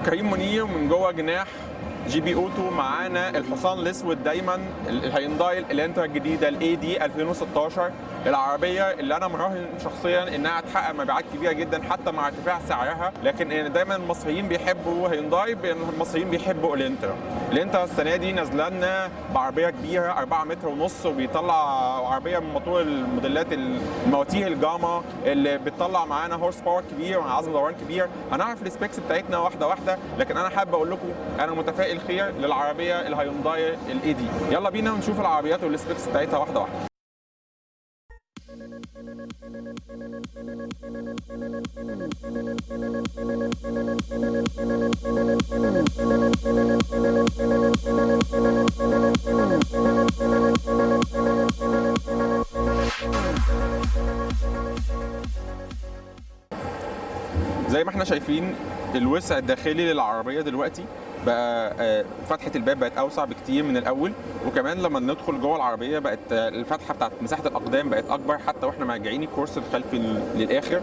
كريم منير من جوه جناح جي بي اوتو. معانا الحصان الاسود دايما، الهيونداي الانترا الجديده الاي دي 2016، العربيه اللي انا مراهن شخصيا انها تحقق مبيعات كبيره جدا حتى مع ارتفاع سعرها. لكن دايما المصريين بيحبوا هيونداي، المصريين بيحبوا الانترا السنه دي نازله لنا بعربيه كبيره 4 متر ونص، وبيطلع عربيه من موتور الموديلات المواتير الجاما اللي بتطلع معانا هورس باور كبير ومع عزم دوران كبير. هنعرف السبيكس بتاعتنا واحده واحده، لكن انا حابب اقول لكم انا متفائل خير للعربيه الهيونداي الاي دي. يلا بينا نشوف العربيات والسبيكس بتاعتها واحده واحده. زي ما احنا شايفين الوسع الداخلي للعربيه دلوقتي بقى، فتحه الباب بقت اوسع بكتير من الاول، وكمان لما ندخل جوه العربيه بقت الفتحه بتاعت مساحه الاقدام بقت اكبر حتى واحنا مرجعين الكرسي الخلفي للاخر.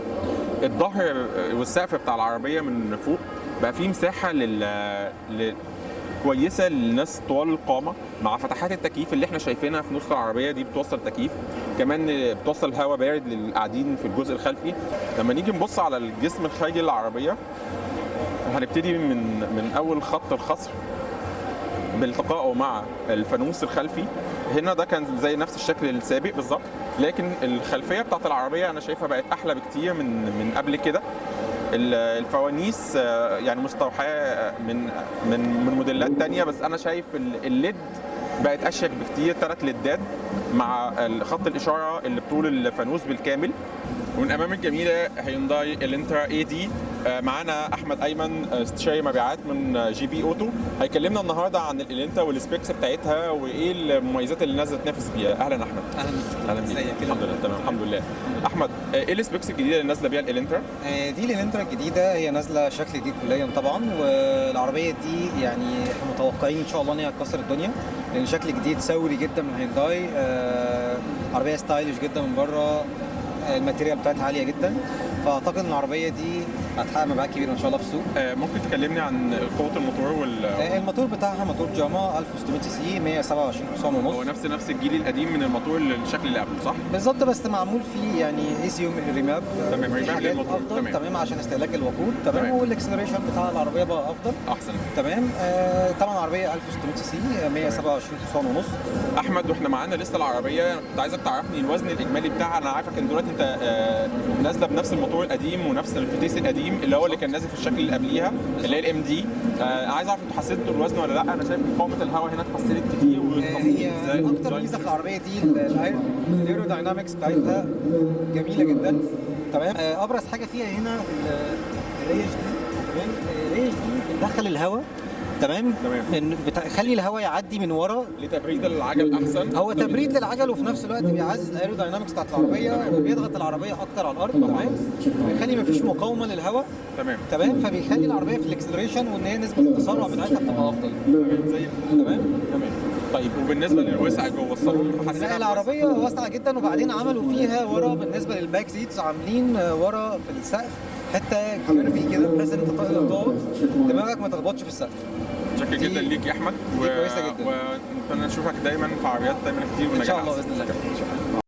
الظهر والسقف بتاع العربيه من فوق بقى فيه مساحه كويسه للناس طوال القامه، مع فتحات التكييف اللي احنا شايفينها في نص العربيه دي بتوصل تكييف، كمان بتوصل هواء بارد للقاعدين في الجزء الخلفي. لما نيجي نبص على الجسم الخارجي للعربيه هنبتدي من اول خط الخصر بالتقائه مع الفانوس الخلفي. هنا ده كان زي نفس الشكل السابق بالظبط، لكن الخلفيه بتاعت العربيه انا شايفها بقت احلى بكتير من قبل كده. الفوانيس يعني مستوحاه من موديلات تانية، بس انا شايف الليد بقت اشيك بكتير، 3 ليدات مع خط الاشاره اللي بطول الفانوس بالكامل. ومن امام الجميله هيونداي الانترا اي دي. معانا احمد ايمن استشاري مبيعات من جي بي اوتو، هيكلمنا النهارده عن الانترا والسبيكس بتاعتها وايه المميزات اللي نازله تنافس بيها. اهلا احمد. اهلا بيك. الحمد لله تمام الحمد لله. احمد، ايه السبيكس الجديده اللي نازله بيها الانترا؟ دي الانترا الجديده، هي نازله شكل جديد كليا طبعا، والعربيه دي يعني احنا متوقعين ان شاء الله ان هي هتكسر الدنيا، لان شكل جديد ثوري جدا من هيونداي. عربيه ستايلش جدا من بره، الماتيريال بتاعتها عاليه جدا، فاعتقد ان العربيه دي هتحقق مبيعات كبيره ان شاء الله في السوق. ممكن تكلمني عن قوه الموتور الموتور بتاعها موتور جاما 1600 سي سي، 127 حصان ونص. هو نفس الجيل القديم من الموتور الشكل اللي قبله، صح؟ بالظبط، بس معمول فيه يعني اي ريماب. تمام، ريماب للموتور. افضل تمام عشان استهلاك الوقود. تمام. والاكسلريشن بتاع العربيه بقى افضل احسن. تمام. طبعا العربيه 1600 سي سي، 127 حصان ونص. احمد، واحنا معانا لسه العربيه، كنت عايزك تعرفني الوزن الاجمالي بتاعها. انا عارفك ان دلوقتي انت نازله بنفس الموتور القديم ونفس الفتيس القديم اللي كان نازل في الشكل اللي قبليها اللي هي الام دي. عايز اعرف انتوا حسيتوا الوزن ولا لا؟ انا شايف مقاومه الهواء هنا اتحسنت كتير. هي اكتر ميزه في العربيه دي الايروداينامكس بتاعتها جميله جدا. تمام. ابرز حاجه فيها هنا الريش دي. الريش دي بتدخل الهواء. تمام. بتخلي الهواء يعدي من ورا لتبريد العجل احسن. هو تبريد للعجل، وفي نفس الوقت بيعزز الايروداينامكس بتاعت العربيه، وبيضغط العربيه اكتر على الارض. تمام. بيخلي مفيش مقاومه للهواء. تمام. فبيخلي العربيه في الاكسلريشن وان هي نسبه التسارع بتاعتها بتبقى افضل. زي تمام. طيب، وبالنسبه للوسع جوه الصالون لا، العربيه واسعه جدا، وبعدين عملوا فيها ورا بالنسبه للباك سيتس، عاملين ورا في السقف حته كيرفي كده بحيث ان انت تقعد دماغك ما تخبطش في السقف. شكرا جدا ليك يا احمد، كويسه جدا، ونتمنى نشوفك دايما في عربيات دايما كتير ان شاء الله باذن الله.